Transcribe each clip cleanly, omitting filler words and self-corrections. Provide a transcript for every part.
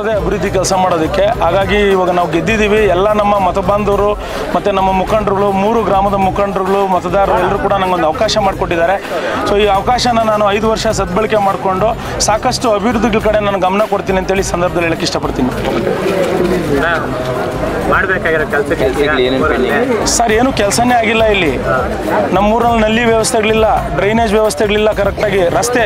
ಇರೋದೇ ಅಭಿವೃದ್ಧಿ ಕೆಲಸ ಮಾಡೋದಕ್ಕೆ. ಹಾಗಾಗಿ ಇವಾಗ ನಾವು ಗೆದ್ದಿದ್ದೀವಿ. ಎಲ್ಲ ನಮ್ಮ ಮತಬಾಂಧವರು ಮತ್ತು ನಮ್ಮ ಮುಖಂಡರುಗಳು, 3 ಗ್ರಾಮದ ಮುಖಂಡರುಗಳು, ಮತದಾರರು ಎಲ್ಲರೂ ಕೂಡ ನನಗೊಂದು ಅವಕಾಶ ಮಾಡಿಕೊಟ್ಟಿದ್ದಾರೆ. ಸೊ ಈ ಅವಕಾಶನ ನಾನು 5 ವರ್ಷ ಸದ್ಬಳಕೆ ಮಾಡಿಕೊಂಡು ಸಾಕಷ್ಟು ಅಭಿವೃದ್ಧಿಗಳ ಕಡೆ ನಾನು ಗಮನ ಕೊಡ್ತೀನಿ ಅಂತೇಳಿ ಸಂದರ್ಭದಲ್ಲಿ ಹೇಳಕ್ಕೆ ಇಷ್ಟಪಡ್ತೀನಿ. ಸರ್, ಏನು ಕೆಲಸನೇ ಆಗಿಲ್ಲ ಇಲ್ಲಿ. ನಮ್ಮೂರಲ್ಲಿ ನಲ್ಲಿ ವ್ಯವಸ್ಥೆಗಳಿಲ್ಲ, ಡ್ರೈನೇಜ್ ವ್ಯವಸ್ಥೆಗಳಿಲ್ಲ, ಕರೆಕ್ಟಾಗಿ ರಸ್ತೆ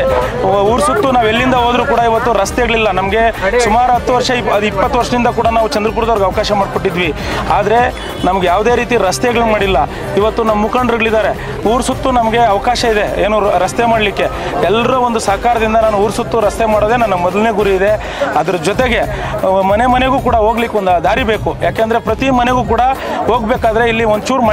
ಊರು ಸುತ್ತು ನಾವು ಎಲ್ಲಿಂದ ಹೋದ್ರೂ ಕೂಡ ಇವತ್ತು ರಸ್ತೆಗಳಿಲ್ಲ. ನಮಗೆ ಸುಮಾರು 10 ವರ್ಷ 20 ವರ್ಷದಿಂದ ಕೂಡ ನಾವು ಚಂದ್ರಪುರದವ್ರಿಗೆ ಅವಕಾಶ ಮಾಡಿಕೊಟ್ಟಿದ್ವಿ. ಆದರೆ ನಮ್ಗೆ ಯಾವುದೇ ರೀತಿ ರಸ್ತೆಗಳು ಮಾಡಿಲ್ಲ. ಇವತ್ತು ನಮ್ಮ ಮುಖಂಡರುಗಳಿದ್ದಾರೆ, ಊರು ಸುತ್ತು ನಮಗೆ ಅವಕಾಶ ಇದೆ ಏನು ರಸ್ತೆ ಮಾಡಲಿಕ್ಕೆ. ಎಲ್ಲರ ಒಂದು ಸಹಕಾರದಿಂದ ನಾನು ಊರು ಸುತ್ತು ರಸ್ತೆ ಮಾಡೋದೇ ನನ್ನ ಮೊದಲನೇ ಗುರಿ ಇದೆ. ಅದ್ರ ಜೊತೆಗೆ ಮನೆ ಮನೆಗೂ ಕೂಡ ಹೋಗ್ಲಿಕ್ಕೆ ಒಂದು ದಾರಿ ಬೇಕು. ಯಾಕೆಂದರೆ ಪ್ರತಿ ಮನೆಗೂ ಕೂಡ ಹೋಗ್ಬೇಕಾದ್ರೆ ಇಲ್ಲಿ ಒಂಚೂರು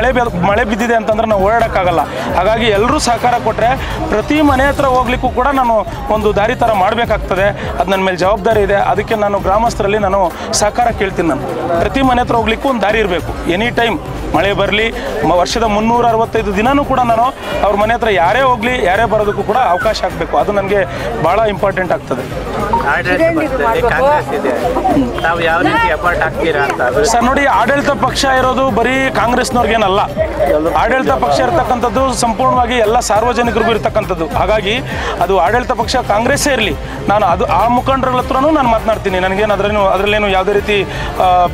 ಮಳೆ ಬಿದ್ದಿದೆ ಅಂತಂದ್ರೆ ನಾವು ಓಡಾಡೋಕ್ಕಾಗಲ್ಲ. ಹಾಗಾಗಿ ಎಲ್ಲರೂ ಸಹಕಾರ ಕೊಟ್ಟರೆ ಪ್ರತಿ ಮನೆ ಹತ್ರ ಹೋಗ್ಲಿಕ್ಕೂ ಕೂಡ ನಾನು ಒಂದು ದಾರಿ ಥರ ಮಾಡಬೇಕಾಗ್ತದೆ. ಅದು ನನ್ನ ಮೇಲೆ ಜವಾಬ್ದಾರಿ ಇದೆ. ಅದಕ್ಕೆ ನಾನು ಗ್ರಾಮಸ್ಥರಲ್ಲಿ ನಾನು ಸಹಕಾರ ಕೇಳ್ತೀನಿ. ನಾನು ಪ್ರತಿ ಮನೆ ಹತ್ರ ಹೋಗ್ಲಿಕ್ಕೂ ಒಂದು ದಾರಿ ಇರಬೇಕು. ಎನಿ ಟೈಮ್ ಮಳೆ ಬರಲಿ, ವರ್ಷದ 365 ದಿನವೂ ಕೂಡ ನಾನು ಅವ್ರ ಮನೆ ಹತ್ರ ಯಾರೇ ಹೋಗಲಿ, ಯಾರೇ ಬರೋದಕ್ಕೂ ಕೂಡ ಅವಕಾಶ ಆಗಬೇಕು. ಅದು ನನಗೆ ಭಾಳ ಇಂಪಾರ್ಟೆಂಟ್ ಆಗ್ತದೆ. ಸರ್ ನೋಡಿ, ಆಡಳಿತ ಪಕ್ಷ ಇರೋದು ಬರೀ ಕಾಂಗ್ರೆಸ್ನವ್ರಿಗೇನಲ್ಲ. ಆಡಳಿತ ಪಕ್ಷ ಇರ್ತಕ್ಕಂಥದ್ದು ಸಂಪೂರ್ಣವಾಗಿ ಎಲ್ಲ ಸಾರ್ವಜನಿಕರಿಗೂ ಇರ್ತಕ್ಕಂಥದ್ದು. ಹಾಗಾಗಿ ಅದು ಆಡಳಿತ ಪಕ್ಷ ಕಾಂಗ್ರೆಸ್ಸೇ ಇರಲಿ, ನಾನು ಆ ಮುಖಂಡರ ಹತ್ರನೂ ನಾನು ಮಾತನಾಡ್ತೀನಿ. ನನಗೇನು ಅದರಲ್ಲೇನು ಯಾವುದೇ ರೀತಿ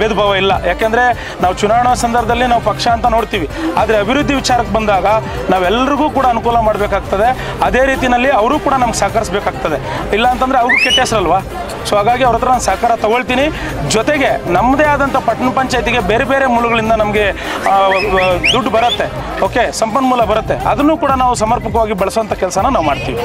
ಭೇದ ಭಾವ ಇಲ್ಲ. ಯಾಕೆಂದರೆ ನಾವು ಚುನಾವಣಾ ಸಂದರ್ಭದಲ್ಲಿ ನಾವು ಪಕ್ಷ ಅಂತ ನೋಡ್ತೀವಿ, ಆದರೆ ಅಭಿವೃದ್ಧಿ ವಿಚಾರಕ್ಕೆ ಬಂದಾಗ ನಾವೆಲ್ಲರಿಗೂ ಕೂಡ ಅನುಕೂಲ ಮಾಡಬೇಕಾಗ್ತದೆ. ಅದೇ ರೀತಿಯಲ್ಲಿ ಅವರು ಕೂಡ ನಮ್ಗೆ ಸಹಕರಿಸಬೇಕಾಗ್ತದೆ. ಇಲ್ಲ ಅಂತಂದರೆ ಅವ್ರಿಗೂ ಕೆಟ್ಟ ಹೆಸರಲ್ವಾ. ಸೊ ಹಾಗಾಗಿ ಅವ್ರ ಹತ್ರ ನಾನು ಸಹಕಾರ ತಗೊಳ್ತೀನಿ. ಜೊತೆಗೆ ನಮ್ಮದೇ ಆದಂಥ ಪಟ್ಟಣ ಪಂಚಾಯತಿಗೆ ಬೇರೆ ಬೇರೆ ಮೂಲಗಳಿಂದ ನಮಗೆ ದುಡ್ಡು ಬರುತ್ತೆ, ಓಕೆ, ಸಂಪನ್ಮೂಲ ಬರುತ್ತೆ. ಅದನ್ನು ಕೂಡ ನಾವು ಸಮರ್ಪಕವಾಗಿ ಬಳಸುವಂಥ ಕೆಲಸನ ನಾವು ಮಾಡ್ತೀವಿ.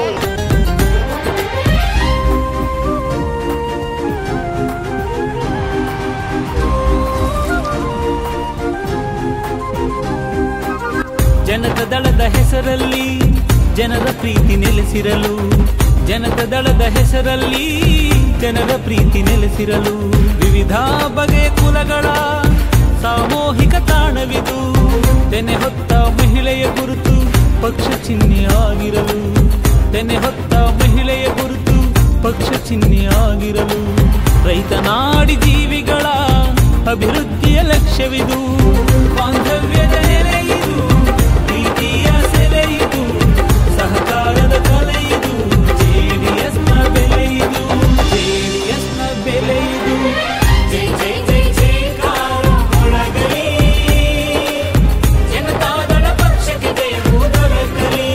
ಜನತಾ ದಳದ ಹೆಸರಲ್ಲಿ ಜನರ ಪ್ರೀತಿ ನೆಲೆಸಿರಲು, ಜನತಾ ದಳದ ಹೆಸರಲ್ಲಿ ಜನರ ಪ್ರೀತಿ ನೆಲೆಸಿರಲು, ವಿವಿಧ ಬಗೆಯ ಕುಲಗಳ ಸಾಮೂಹಿಕ ತಾಣವಿದು, ತೆನೆ ಹೊತ್ತ ಮಹಿಳೆಯ ಗುರುತು ಪಕ್ಷ ಚಿಹ್ನೆಯಾಗಿರಲು, ತೆನೆ ಹೊತ್ತ ಮಹಿಳೆಯ ಗುರುತು ಪಕ್ಷ ಚಿಹ್ನೆಯಾಗಿರಲು, ರೈತ ನಾಡಿ ಜೀವಿಗಳ ಅಭಿವೃದ್ಧಿಯ ಲಕ್ಷ್ಯವಿದು, ಬಾಂಧವ್ಯದ ನೆಲೆಯಿದು, ಪ್ರೀತಿಯ ಸೆಲೆಯಿದು, ಸಹಕಾರದ ಕಲೆಯಿದು, ಜೆಡಿಎಸ್ನ ಬೆಲೆಯಿದು, ಜೆಡಿಎಸ್ನ ಬೆಲೆಯಿದು. ಜೈ ಜೈ ಜೈ ಜೈಕಾರ ಮೊಳಗಲಿ, ಜನತಾದಳ ಪಕ್ಷಕ್ಕೆ ಜಯವು ದೊರಕಲಿ.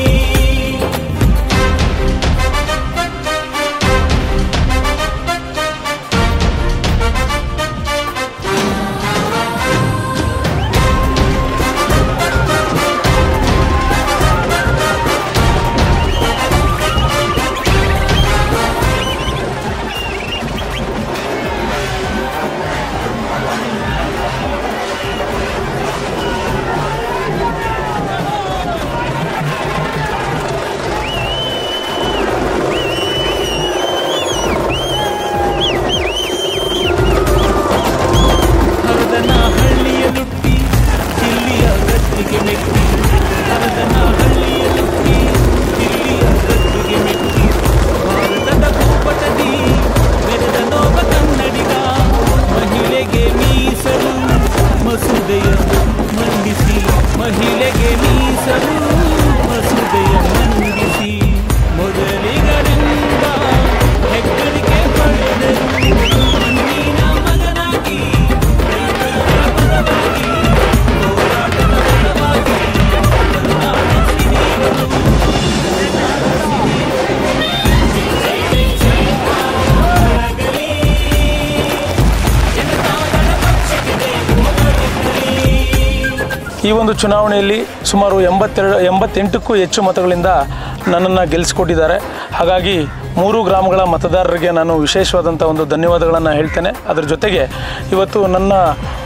ಈ ಒಂದು ಚುನಾವಣೆಯಲ್ಲಿ ಸುಮಾರು 88ಕ್ಕೂ ಹೆಚ್ಚು ಮತಗಳಿಂದ ನನ್ನನ್ನು ಗೆಲ್ಲಿಸಿಕೊಟ್ಟಿದ್ದಾರೆ. ಹಾಗಾಗಿ 3 ಗ್ರಾಮಗಳ ಮತದಾರರಿಗೆ ನಾನು ವಿಶೇಷವಾದಂಥ ಒಂದು ಧನ್ಯವಾದಗಳನ್ನು ಹೇಳ್ತೇನೆ. ಅದರ ಜೊತೆಗೆ ಇವತ್ತು ನನ್ನ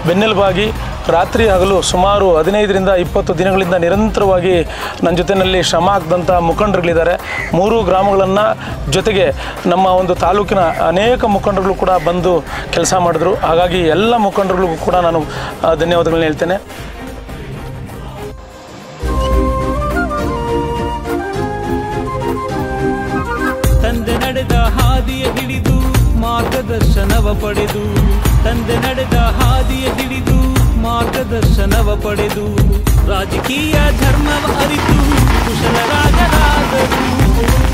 ಬೆನ್ನೆಲುಬಾಗಿ ರಾತ್ರಿ ಹಗಲು ಸುಮಾರು 15ರಿಂದ 20 ದಿನಗಳಿಂದ ನಿರಂತರವಾಗಿ ನನ್ನ ಜೊತೆಯಲ್ಲಿ ಶ್ರಮ ಹಾಕಿದಂಥ ಮುಖಂಡರುಗಳಿದ್ದಾರೆ. 3 ಗ್ರಾಮಗಳನ್ನು ಜೊತೆಗೆ ನಮ್ಮ ಒಂದು ತಾಲೂಕಿನ ಅನೇಕ ಮುಖಂಡರುಗಳು ಕೂಡ ಬಂದು ಕೆಲಸ ಮಾಡಿದ್ರು. ಹಾಗಾಗಿ ಎಲ್ಲ ಮುಖಂಡರುಗಳಿಗೂ ಕೂಡ ನಾನು ಧನ್ಯವಾದಗಳನ್ನ ಹೇಳ್ತೇನೆ. ತಂದೆ ನಡೆದ ಹಾದಿಯ ಹಿಡಿದು ಮಾರ್ಗದ ಮಾರ್ಗದರ್ಶನವ ಪಡೆದು ತಂದೆ ನಡೆದ ಹಾದಿಯ ಹಿಡಿದು ಮಾರ್ಗದರ್ಶನವ ಪಡೆದು ರಾಜಕೀಯ ಧರ್ಮವ ಅರಿತು ಕುಶಲರಾಜರಾದರು.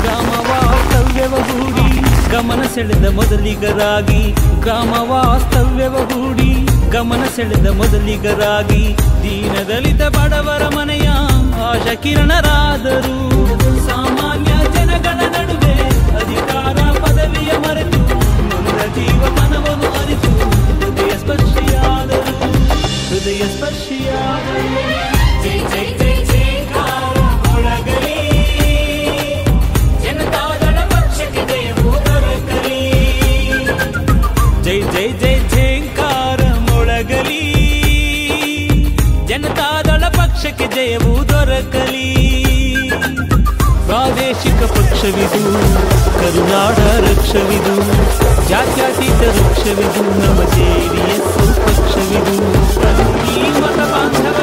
ಗ್ರಾಮ ವಾಸ್ತವ್ಯವ ಹೂಡಿ ಗಮನ ಸೆಳೆದ ಮೊದಲಿಗರಾಗಿ ಗ್ರಾಮ ವಾಸ್ತವ್ಯವ ಹೂಡಿ ಗಮನ ಸೆಳೆದ ಮೊದಲಿಗರಾಗಿ ದೀನದಲಿತ ಬಡವರ ಮನೆಯ ಆಶಾ ಕಿರಣರಾದರು. ಸಾಮಾನ್ಯ ಜನಗಳ ನಡುವೆ ಅಧಿಕಾರ ಪದವಿಯ ಮರೆತು ನೊಂದ ಜೀವಮನವನ್ನು ಅರಿತು ಹೃದಯ ಸ್ಪರ್ಶಿಯಾದರು. ಹೃದಯ ಸ್ಪರ್ಶಿಯಾದರು. ಜೈ ಜೈ ಜೈ ಜೈಕಾರ ಮೊಳಗಲಿ ಜನತಾದಳ ಪಕ್ಷಕ್ಕೆ ಜಯವು ದೊರಕಲಿ. ಜೈ ಜೈ ಜೈ ಜೈಕಾರ ಮೊಳಗಲಿ ಜನತಾದಳ ಪಕ್ಷಕ್ಕೆ ಜಯವು ದೊರಕಲಿ. ಪ್ರಾದೇಶಿಕ ಪಕ್ಷವಿದು ಕರುನಾಡ ರಕ್ಷವಿದು ಜಾತ್ಯತೀತ ವೃಕ್ಷವಿದು ನಮ್ಮ JDS ಪಕ್ಷವಿದು. ಈ ಮತ ಬಾಂಧವ